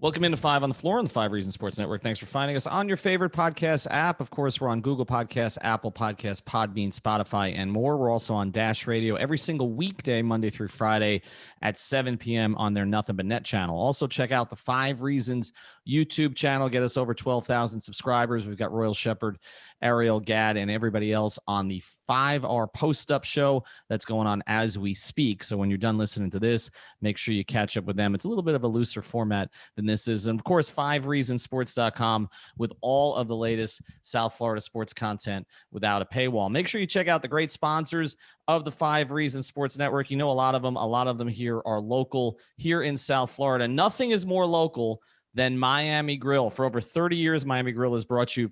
Welcome into Five on the Floor on the Five Reasons Sports Network. Thanks for finding us on your favorite podcast app. Of course, we're on Google Podcasts, Apple Podcasts, Podbean, Spotify, and more. We're also on Dash Radio every single weekday, Monday through Friday at 7 p.m. on their Nothing But Net channel. Also, check out the Five Reasons YouTube channel. Get us over 12,000 subscribers. We've got Royal Shepherd, Ariel Gadd, and everybody else on the 5-hour post-up show that's going on as we speak. So when you're done listening to this, make sure you catch up with them. It's a little bit of a looser format than this is. And of course, 5reasonsports.com with all of the latest South Florida sports content without a paywall. Make sure you check out the great sponsors of the 5 Reasons Sports Network. You know, a lot of them here are local here in South Florida. Nothing is more local than Miami Grill. For over 30 years, Miami Grill has brought you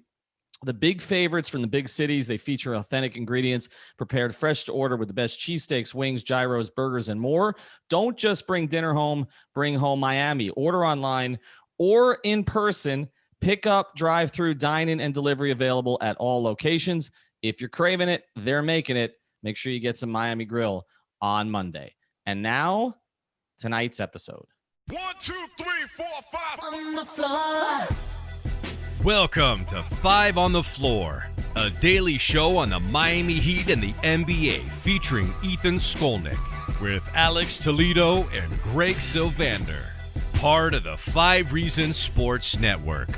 the big favorites from the big cities. They feature authentic ingredients prepared fresh to order with the best cheesesteaks, wings, gyros, burgers, and more. Don't just bring dinner home, bring home Miami. Order online or in person. Pick up, drive-through, dine-in, and delivery available at all locations. If you're craving it, they're making it. Make sure you get some Miami Grill on Monday. And now, tonight's episode. 1, 2, 3, 4, 5 on the floor. Welcome to 5 on the Floor, a daily show on the Miami Heat and the NBA featuring Ethan Skolnick with Alex Toledo and Greg Sylvander, part of the 5 Reasons Sports Network.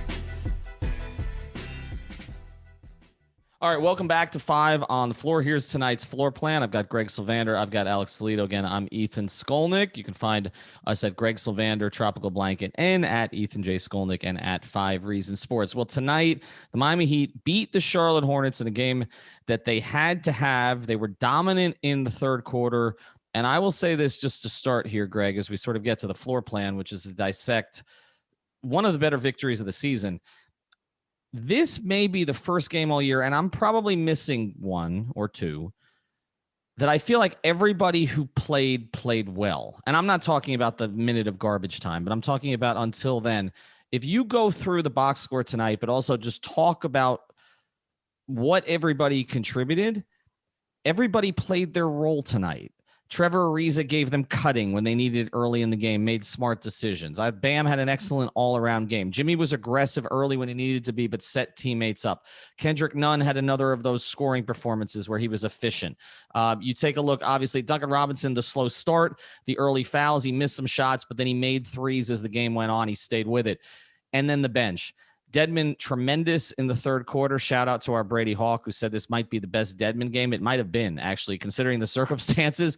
All right, welcome back to 5 on the Floor. Here's tonight's floor plan. I've got Greg Sylvander. I've got Alex Toledo. Again, I'm Ethan Skolnick. You can find us at Greg Sylvander, Tropical Blanket, and at Ethan J. Skolnick, and at 5 Reasons Sports. Well, tonight, the Miami Heat beat the Charlotte Hornets in a game that they had to have. They were dominant in the third quarter. And I will say this just to start here, Greg, as we sort of get to the floor plan, which is to dissect one of the better victories of the season. This may be the first game all year, and I'm probably missing one or two, that I feel like everybody who played well. And I'm not talking about the minute of garbage time, but I'm talking about until then. If you go through the box score tonight, but also just talk about what everybody contributed, everybody played their role tonight. Trevor Ariza gave them cutting when they needed it early in the game, made smart decisions. Bam had an excellent all-around game. Jimmy was aggressive early when he needed to be, but set teammates up. Kendrick Nunn had another of those scoring performances where he was efficient. You take a look, obviously, Duncan Robinson, the slow start, the early fouls. He missed some shots, but then he made threes as the game went on. He stayed with it. And then the bench. Dedmon, tremendous in the third quarter. Shout out to our Brady Hawk, who said this might be the best Dedmon game. It might have been, actually, considering the circumstances.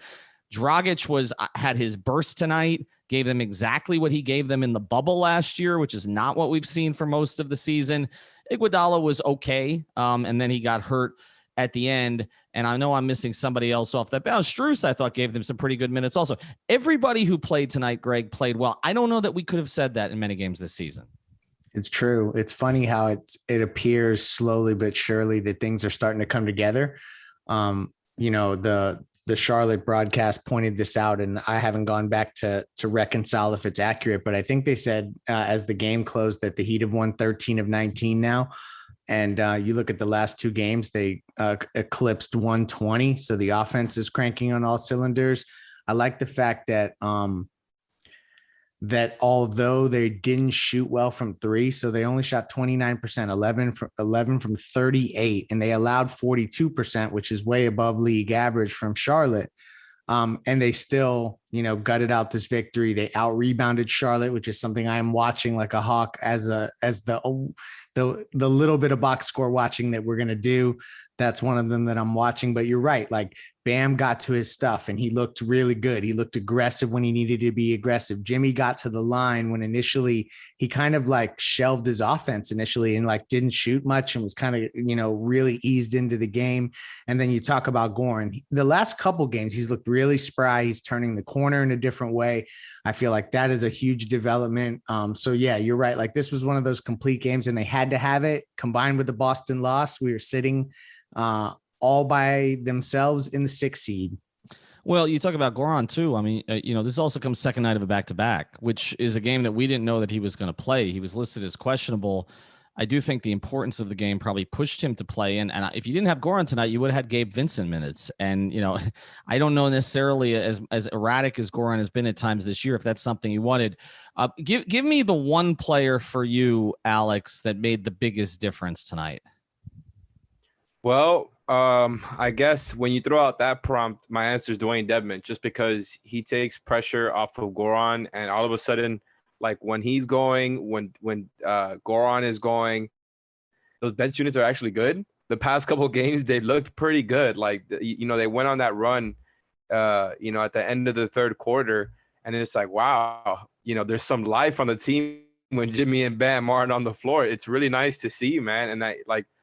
Dragic had his burst tonight, gave them exactly what he gave them in the bubble last year, which is not what we've seen for most of the season. Iguodala was okay, and then he got hurt at the end. And I know I'm missing somebody else off that bench. Struce, I thought, gave them some pretty good minutes also. Everybody who played tonight, Greg, played well. I don't know that we could have said that in many games this season. It's true. It's funny how it appears slowly but surely that things are starting to come together. The Charlotte broadcast pointed this out, and I haven't gone back to reconcile if it's accurate, but I think they said as the game closed that the Heat have won 13 of 19 now. And you look at the last two games, they eclipsed 120. So the offense is cranking on all cylinders. I like the fact that that although they didn't shoot well from three, so they only shot 29%, 11 from 38, and they allowed 42%, which is way above league average from Charlotte. And they still, gutted out this victory. They out rebounded Charlotte, which is something I'm watching like a hawk as the little bit of box score watching that we're going to do. That's one of them that I'm watching, but you're right. Like Bam got to his stuff and he looked really good. He looked aggressive when he needed to be aggressive. Jimmy got to the line when initially he kind of like shelved his offense initially and like didn't shoot much and was kind of, really eased into the game. And then you talk about Goran. The last couple games, he's looked really spry. He's turning the corner in a different way. I feel like that is a huge development. So yeah, you're right. Like this was one of those complete games and they had to have it combined with the Boston loss. We were sitting all by themselves in the 6th seed. Well, you talk about Goran too. I mean, this also comes second night of a back-to-back, which is a game that we didn't know that he was going to play. He was listed as questionable. I do think the importance of the game probably pushed him to play in. And if you didn't have Goran tonight, you would have had Gabe Vincent minutes. And, I don't know necessarily as erratic as Goran has been at times this year, if that's something you wanted. Give me the one player for you, Alex, that made the biggest difference tonight. Well, I guess when you throw out that prompt, my answer is Dewayne Dedmon, just because he takes pressure off of Goran, and all of a sudden, like when he's going, when Goran is going, those bench units are actually good. The past couple of games, they looked pretty good. Like, they went on that run, at the end of the third quarter, and it's like, wow, there's some life on the team when Jimmy and Bam aren't on the floor. It's really nice to see, man. And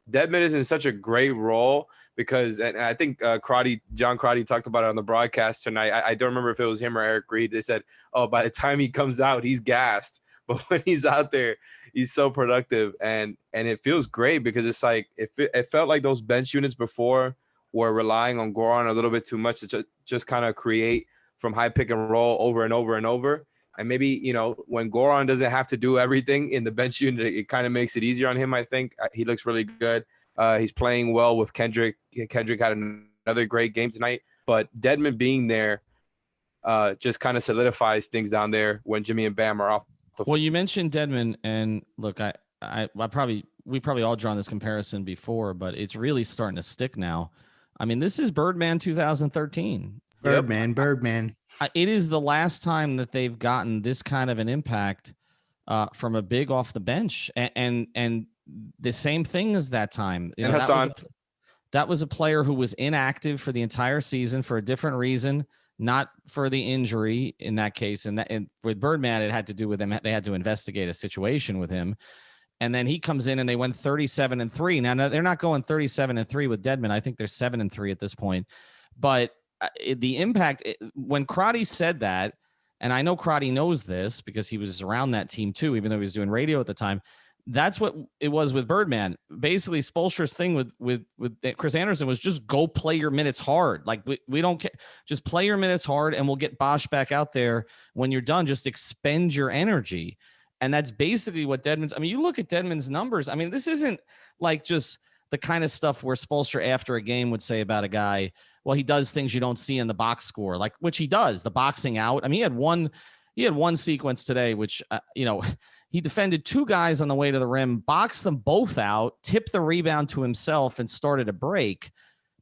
Dedmon is in such a great role because, and I think John Crotty talked about it on the broadcast tonight. I don't remember if it was him or Eric Reed. They said, oh, by the time he comes out, he's gassed. But when he's out there, he's so productive. And it feels great because it's like, it felt like those bench units before were relying on Goran a little bit too much to just kind of create from high pick and roll over and over and over. And maybe, when Goran doesn't have to do everything in the bench unit, it kind of makes it easier on him, I think. He looks really good. He's playing well with Kendrick. Kendrick had another great game tonight. But Dedmon being there just kind of solidifies things down there when Jimmy and Bam are off. Well, you mentioned Dedmon, and look, we've probably all drawn this comparison before, but it's really starting to stick now. I mean, this is Birdman 2013. Birdman. It is the last time that they've gotten this kind of an impact from a big off the bench, and the same thing as that time. And Hassan. That was a player who was inactive for the entire season for a different reason, not for the injury in that case. And with Birdman, it had to do with them. They had to investigate a situation with him. And then he comes in and they went 37-3. Now they're not going 37-3 with Dedmon. I think they're 7-3 at this point. But the impact, when Crotty said that, and I know Crotty knows this because he was around that team too, even though he was doing radio at the time. That's what it was with Birdman. Basically, Spoelstra's thing with Chris Anderson was just go play your minutes hard. Like we don't care. Just play your minutes hard, and we'll get Bosch back out there when you're done. Just expend your energy. And that's basically what Dedmon's. I mean, you look at Dedmon's numbers. I mean, this isn't like just the kind of stuff where Spoelstra after a game would say about a guy, well, he does things you don't see in the box score, like which he does, the boxing out. I mean, he had one sequence today, which, he defended two guys on the way to the rim, boxed them both out, tipped the rebound to himself, and started a break.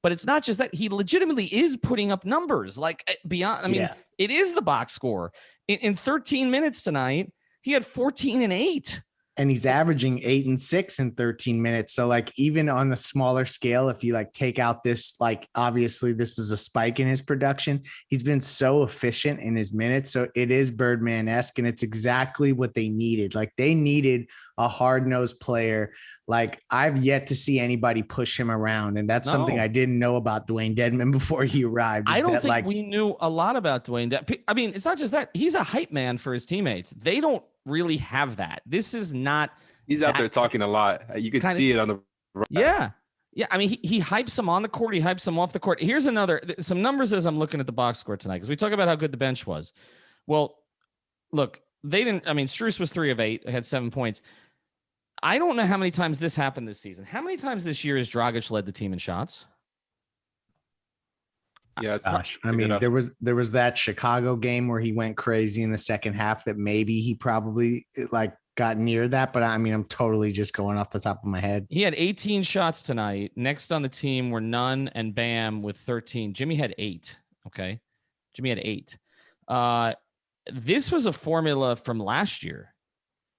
But it's not just that. He legitimately is putting up numbers like beyond. I mean, It is the box score. In 13 minutes tonight, he had 14 and 8. And he's averaging 8 and 6 in 13 minutes. So like, even on the smaller scale, if you like take out this, like, obviously this was a spike in his production. He's been so efficient in his minutes. So it is Birdman-esque, and it's exactly what they needed. Like, they needed a hard-nosed player. Like, I've yet to see anybody push him around. And that's something I didn't know about Dewayne Dedmon before he arrived. I don't think we knew a lot about Dewayne. I mean, it's not just that. He's a hype man for his teammates. They don't really have that. This is not. He's out there talking a lot. You can see it on the. Yeah. I mean, he hypes them on the court. He hypes them off the court. Here's some numbers as I'm looking at the box score tonight, because we talk about how good the bench was. Well, look, they didn't. I mean, Strus was 3 of 8, had 7 points. I don't know how many times this happened this season. How many times this year has Dragic led the team in shots? Yeah, I mean, there was that Chicago game where he went crazy in the second half that maybe he probably like got near that, but I mean, I'm totally just going off the top of my head. He had 18 shots tonight. Next on the team were Nunn and Bam with 13. Jimmy had 8. Okay. Jimmy had 8. This was a formula from last year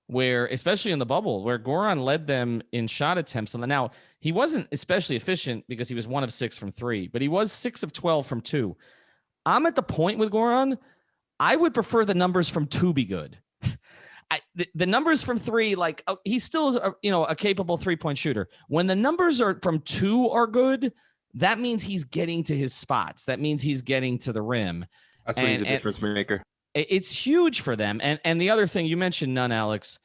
where, especially in the bubble, where Goran led them in shot attempts. And now he wasn't especially efficient because he was 1 of 6 from 3, but he was 6 of 12 from 2. I'm at the point with Goran, I would prefer the numbers from 2 be good. The numbers from 3, like, he still is a capable 3-point shooter. When the numbers are from 2 are good, that means he's getting to his spots. That means he's getting to the rim. That's when he's a difference maker. It's huge for them. And the other thing you mentioned, Nunn, Alex.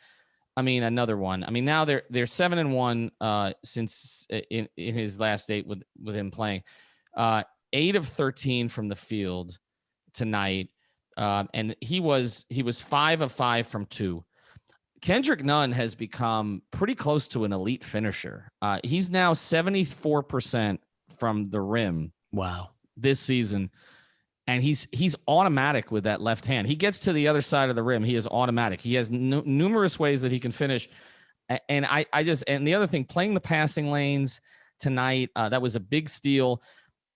I mean, another one. I mean, now they're 7-1 since in his last 8 with him playing. 8 of 13 from the field tonight. And he was 5 of 5 from 2. Kendrick Nunn has become pretty close to an elite finisher. He's now 74% from the rim. Wow. This season. And he's automatic with that left hand. He gets to the other side of the rim. He is automatic. He has numerous ways that he can finish. And and the other thing, playing the passing lanes tonight, that was a big steal.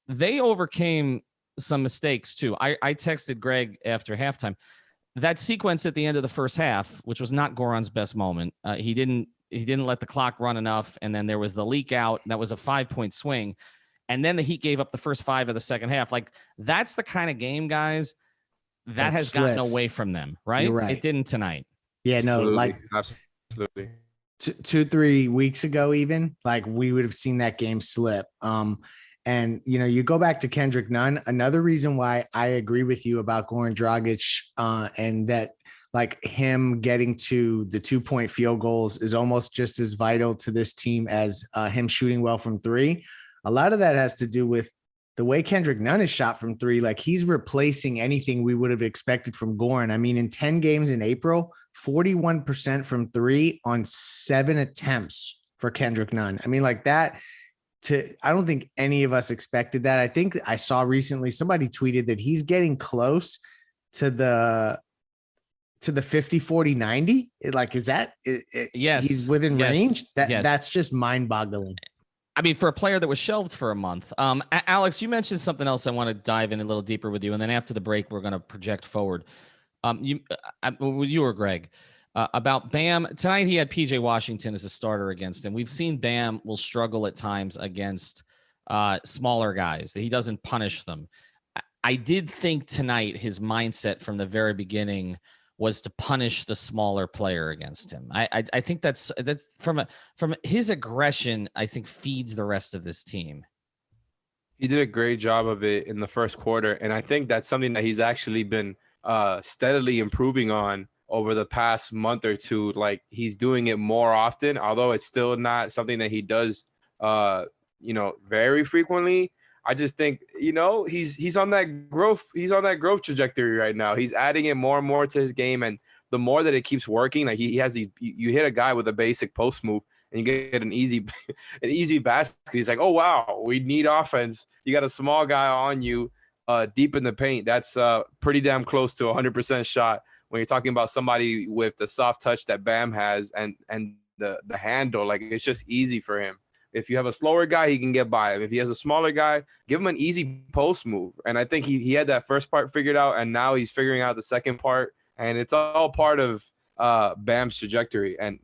They overcame some mistakes too. I texted Greg after halftime. That sequence at the end of the first half, which was not Goran's best moment, he didn't let the clock run enough, and then there was the leak out. That was a 5-point swing, and then the Heat gave up the first 5 of the second half. Like, that's the kind of game, guys, that has gotten away from them, right? You're right. It didn't tonight. Yeah, no, Absolutely. like Absolutely. 2-3 weeks ago, even, like, we would have seen that game slip. And, you go back to Kendrick Nunn. Another reason why I agree with you about Goran Dragic and that, like, him getting to the 2-point field goals is almost just as vital to this team as him shooting well from 3. A lot of that has to do with the way Kendrick Nunn is shot from 3. Like, he's replacing anything we would have expected from Goran. I mean, in 10 games in April, 41% from 3 on 7 attempts for Kendrick Nunn. I mean, like that. I don't think any of us expected that. I think I saw recently somebody tweeted that he's getting close to the 50, 40, 90. Like, is that yes, he's within range? Yes. That's just mind boggling. I mean, for a player that was shelved for a month. Alex, you mentioned something else I want to dive in a little deeper with you. And then after the break, we're going to project forward. You or Greg, about Bam. Tonight he had PJ Washington as a starter against him. We've seen Bam will struggle at times against smaller guys. He doesn't punish them. I did think tonight his mindset from the very beginning was to punish the smaller player against him. I think that's from his aggression, I think, feeds the rest of this team. He did a great job of it in the first quarter, and I think that's something that he's actually been steadily improving on over the past month or two. Like, he's doing it more often, although it's still not something that he does very frequently. I just think, he's on that growth. He's on that growth trajectory right now. He's adding it more and more to his game. And the more that it keeps working, like he has these, you hit a guy with a basic post move and you get an easy basket. He's like, oh, wow, we need offense. You got a small guy on you deep in the paint. That's pretty damn close to 100% shot when you're talking about somebody with the soft touch that Bam has and the handle. Like, it's just easy for him. If you have a slower guy, he can get by. If he has a smaller guy, give him an easy post move. And I think he had that first part figured out, and now he's figuring out the second part. And it's all part of Bam's trajectory. And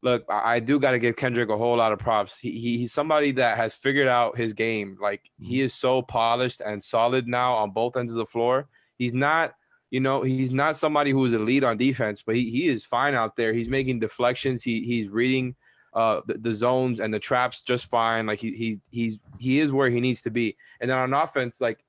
look, I do got to give Kendrick a whole lot of props. He's somebody that has figured out his game. Like, he is so polished and solid now on both ends of the floor. He's not, he's not somebody who is elite on defense, but he is fine out there. He's making deflections. He's reading the zones and the traps just fine. Like, he is where he needs to be. And then on offense, like,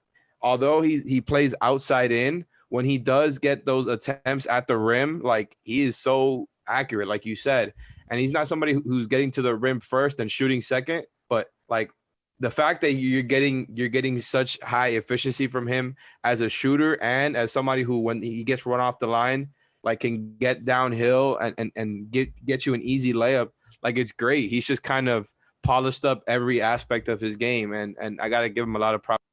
although he plays outside in, when he does get those attempts at the rim, like, he is so accurate, like you said. And he's not somebody who's getting to the rim first and shooting second, but like, the fact that you're getting such high efficiency from him as a shooter and as somebody who, when he gets run off the line, like, can get downhill and get you an easy layup. Like, it's great. He's just kind of polished up every aspect of his game, and I got to give him a lot of props.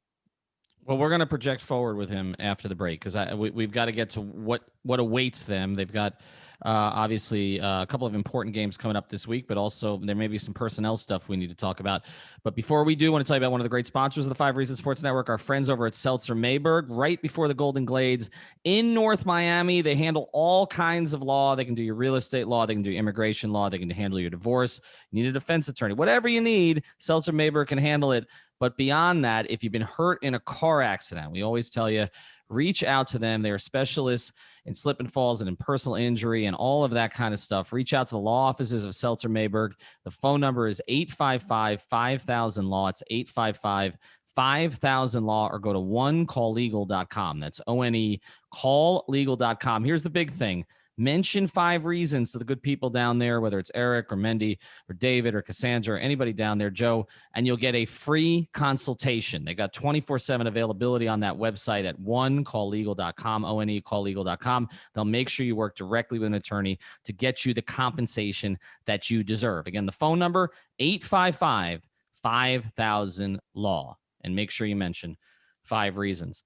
Well, we're going to project forward with him after the break because we've got to get to what awaits them. They've got obviously a couple of important games coming up this week, but also there may be some personnel stuff we need to talk about. But before we do, I want to tell you about one of the great sponsors of the 5 Reasons Sports Network, our friends over at Seltzer Mayberg, right before the Golden Glades in North Miami. They handle all kinds of law. They can do your real estate law. They can do immigration law. They can handle your divorce. You need a defense attorney. Whatever you need, Seltzer Mayberg can handle it. But beyond that, if you've been hurt in a car accident, we always tell you, reach out to them. They are specialists in slip and falls and in personal injury and all of that kind of stuff. Reach out to the law offices of Seltzer Mayberg. The phone number is 855-5000-LAW. It's 855-5000-LAW, or go to onecalllegal.com. That's ONE calllegal.com. Here's the big thing. Mention 5 reasons to the good people down there, whether it's Eric or Mendy or David or Cassandra or anybody down there, Joe, and you'll get a free consultation. They got 24/7 availability on that website at onecalllegal.com, onecalllegal.com. They'll make sure you work directly with an attorney to get you the compensation that you deserve. Again, the phone number, 855-5000-LAW, and make sure you mention 5 reasons.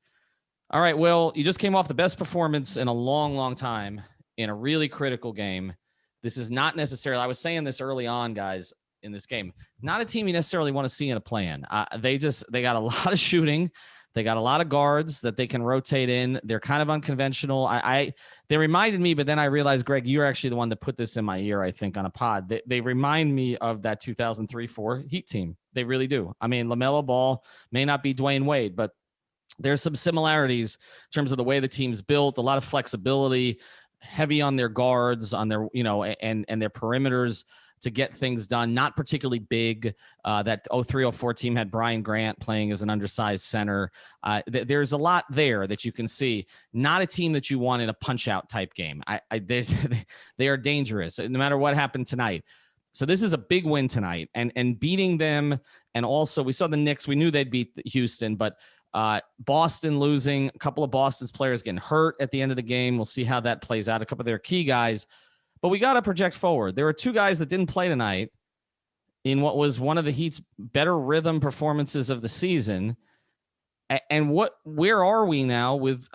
All right, Will, you just came off the best performance in a long, long time in a really critical game. This is not necessarily, I was saying this early on, guys, in this game, not a team you necessarily want to see in a play-in. They got a lot of shooting. They got a lot of guards that they can rotate in. They're kind of unconventional. They reminded me, but then I realized, Greg, you're actually the one that put this in my ear, I think, on a pod. They remind me of that 2003-04 Heat team. They really do. I mean, LaMelo Ball may not be Dwayne Wade, but there's some similarities in terms of the way the team's built, a lot of flexibility, heavy on their guards, on their, and their perimeters to get things done. Not particularly big. That 03-04 team had Brian Grant playing as an undersized center. There's a lot there that you can see. Not a team that you want in a punch-out type game. They are dangerous, no matter what happened tonight. So this is a big win tonight, and beating them. And also, we saw the Knicks. We knew they'd beat Houston, but Boston losing, a couple of Boston's players getting hurt at the end of the game. We'll see how that plays out. A couple of their key guys, but we got to project forward. There are 2 guys that didn't play tonight in what was one of the Heat's better rhythm performances of the season. And where are we now with,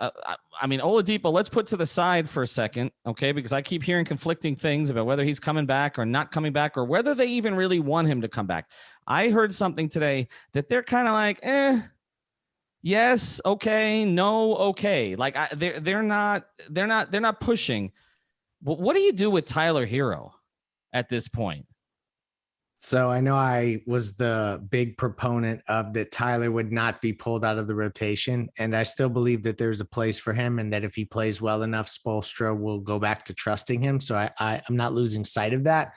Oladipo, let's put to the side for a second. Okay. Because I keep hearing conflicting things about whether he's coming back or not coming back, or whether they even really want him to come back. I heard something today that they're kind of like, yes, okay, no, okay. Like they're not pushing. What do you do with Tyler Herro at this point? So I know I was the big proponent of that Tyler would not be pulled out of the rotation, and I still believe that there's a place for him, and that if he plays well enough, Spoelstra will go back to trusting him. So I'm not losing sight of that,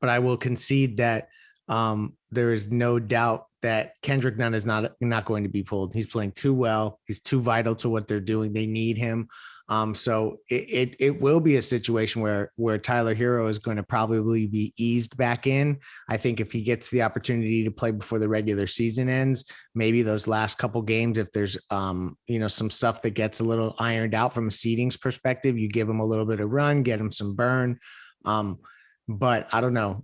but I will concede that there is no doubt that Kendrick Nunn is not going to be pulled. He's playing too well. He's too vital to what they're doing. They need him. So it will be a situation where Tyler Herro is going to probably be eased back in. I think if he gets the opportunity to play before the regular season ends, maybe those last couple games, if there's some stuff that gets a little ironed out from a seedings perspective, you give him a little bit of run, get him some burn. But I don't know.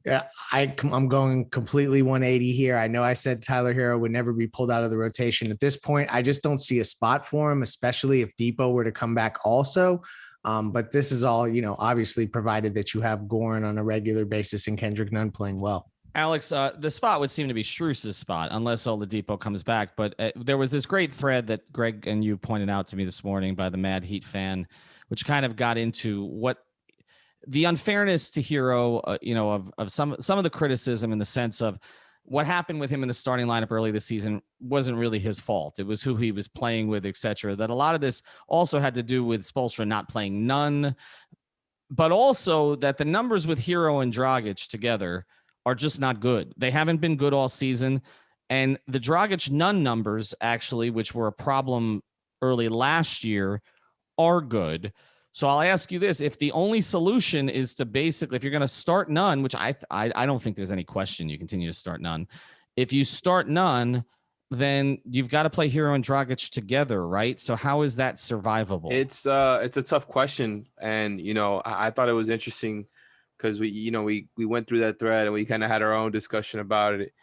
I'm going completely 180 here. I know I said Tyler Herro would never be pulled out of the rotation. At this point, I just don't see a spot for him, especially if Depot were to come back also. But this is all, obviously provided that you have Goran on a regular basis and Kendrick Nunn playing well. Alex, the spot would seem to be Strus's spot unless Oladipo comes back. But there was this great thread that Greg and you pointed out to me this morning by the Mad Heat fan, which kind of got into what the unfairness to Herro, of some of the criticism in the sense of what happened with him in the starting lineup early this season wasn't really his fault. It was who he was playing with, et cetera. That a lot of this also had to do with Spoelstra not playing Nunn, but also that the numbers with Herro and Dragic together are just not good. They haven't been good all season. And the Dragic Nunn numbers, actually, which were a problem early last year, are good. So I'll ask you this: if the only solution is to basically, if you're going to start Nunn, which I don't think there's any question you continue to start Nunn. If you start Nunn, then you've got to play Herro and Dragic together, right? So how is that survivable? It's a tough question, and I thought it was interesting because we went through that thread and we kind of had our own discussion about it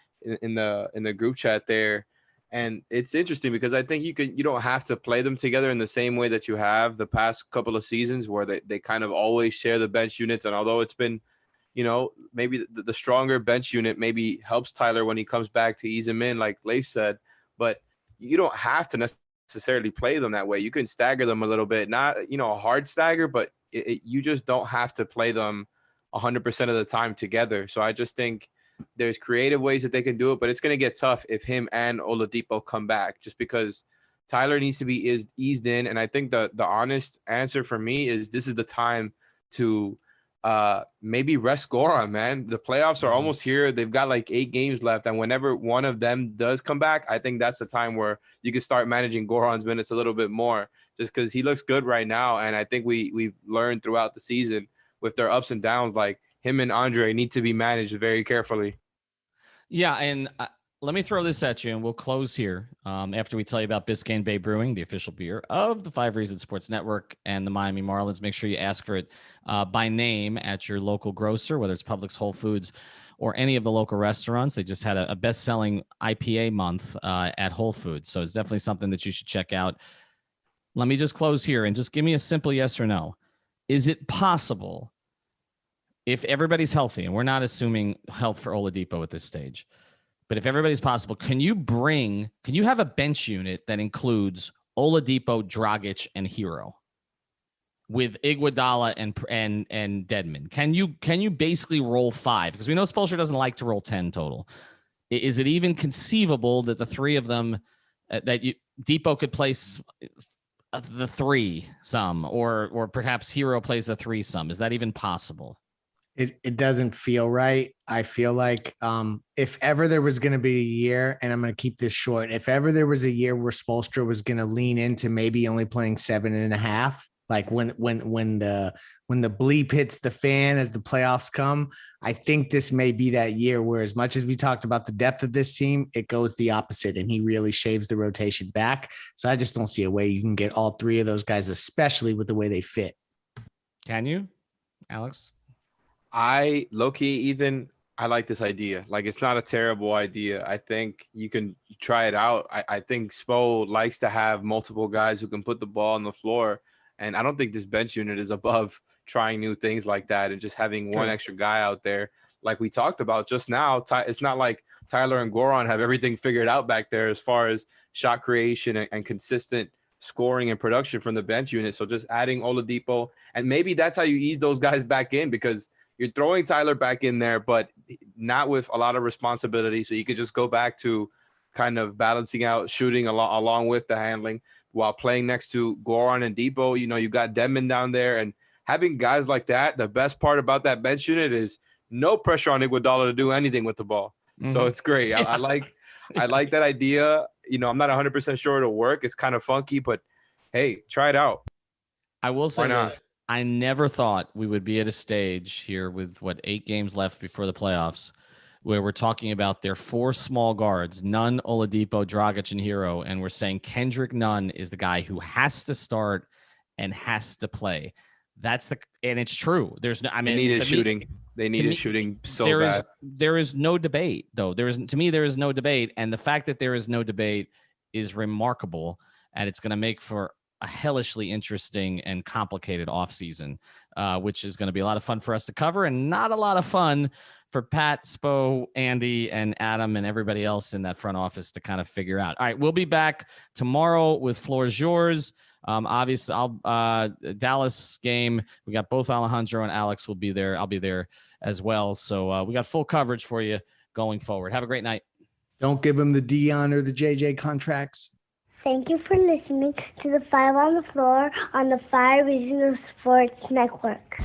in the group chat there. And it's interesting because I think you don't have to play them together in the same way that you have the past couple of seasons where they kind of always share the bench units. And although it's been, maybe the stronger bench unit maybe helps Tyler when he comes back to ease him in, like Leif said, but you don't have to necessarily play them that way. You can stagger them a little bit, not, a hard stagger, but you just don't have to play them 100% of the time together. So I just think there's creative ways that they can do it, but it's going to get tough if him and Oladipo come back, just because Tyler needs to be eased in. And I think the honest answer for me is this is the time to maybe rest Goran, man. The playoffs are almost here. They've got like 8 games left. And whenever one of them does come back, I think that's the time where you can start managing Goran's minutes a little bit more, just because he looks good right now. And I think we've learned throughout the season with their ups and downs, like him and Andre need to be managed very carefully. Yeah, and let me throw this at you, and we'll close here after we tell you about Biscayne Bay Brewing, the official beer of the 5 Reasons Sports Network and the Miami Marlins. Make sure you ask for it by name at your local grocer, whether it's Publix, Whole Foods, or any of the local restaurants. They just had a best-selling IPA month at Whole Foods, so it's definitely something that you should check out. Let me just close here and just give me a simple yes or no. Is it possible, if everybody's healthy, and we're not assuming health for Oladipo at this stage, but if everybody's possible, can you have a bench unit that includes Oladipo, Dragic, and Herro with Iguodala and Dedmon? Can you basically roll 5? Because we know Spoelstra doesn't like to roll 10 total. Is it even conceivable that the 3 of them Depot could place the 3 some, or perhaps Herro plays the 3 some? Is that even possible? It doesn't feel right. I feel like if ever there was going to be a year, and I'm going to keep this short, if ever there was a year where Spoelstra was going to lean into maybe only playing 7.5, like when the bleep hits the fan as the playoffs come, I think this may be that year where, as much as we talked about the depth of this team, it goes the opposite, and he really shaves the rotation back. So I just don't see a way you can get all 3 of those guys, especially with the way they fit. Can you, Alex? Low-key, Ethan, I like this idea. Like, it's not a terrible idea. I think you can try it out. I think Spo likes to have multiple guys who can put the ball on the floor. And I don't think this bench unit is above trying new things like that and just having one extra guy out there. Like we talked about just now, it's not like Tyler and Goran have everything figured out back there as far as shot creation and consistent scoring and production from the bench unit. So just adding Oladipo, and maybe that's how you ease those guys back in, because you're throwing Tyler back in there, but not with a lot of responsibility. So you could just go back to kind of balancing out shooting along with the handling while playing next to Goran and Depot. You know, you got Dedmon down there, and having guys like that. The best part about that bench unit is no pressure on Iguodala to do anything with the ball. Mm-hmm. So it's great. Yeah. I like that idea. You know, I'm not 100% sure it'll work. It's kind of funky, but hey, try it out. I will say this. I never thought we would be at a stage here with 8 games left before the playoffs, where we're talking about their 4 small guards, Nunn, Oladipo, Dragic, and Herro, and we're saying Kendrick Nunn is the guy who has to start and has to play. And it's true. There's no, I mean, they needed shooting so bad. There is no debate, though. There is no debate, and the fact that there is no debate is remarkable, and it's going to make for a hellishly interesting and complicated offseason, which is going to be a lot of fun for us to cover, and not a lot of fun for Pat, Spo, Andy, and Adam, and everybody else in that front office to kind of figure out. All right, we'll be back tomorrow with Floor's Yours. Obviously, Dallas game. We got both Alejandro and Alex will be there. I'll be there as well. So we got full coverage for you going forward. Have a great night. Don't give them the Dion or the JJ contracts. Thank you for listening to the 5 on the Floor on the 5 Reasons Sports Network.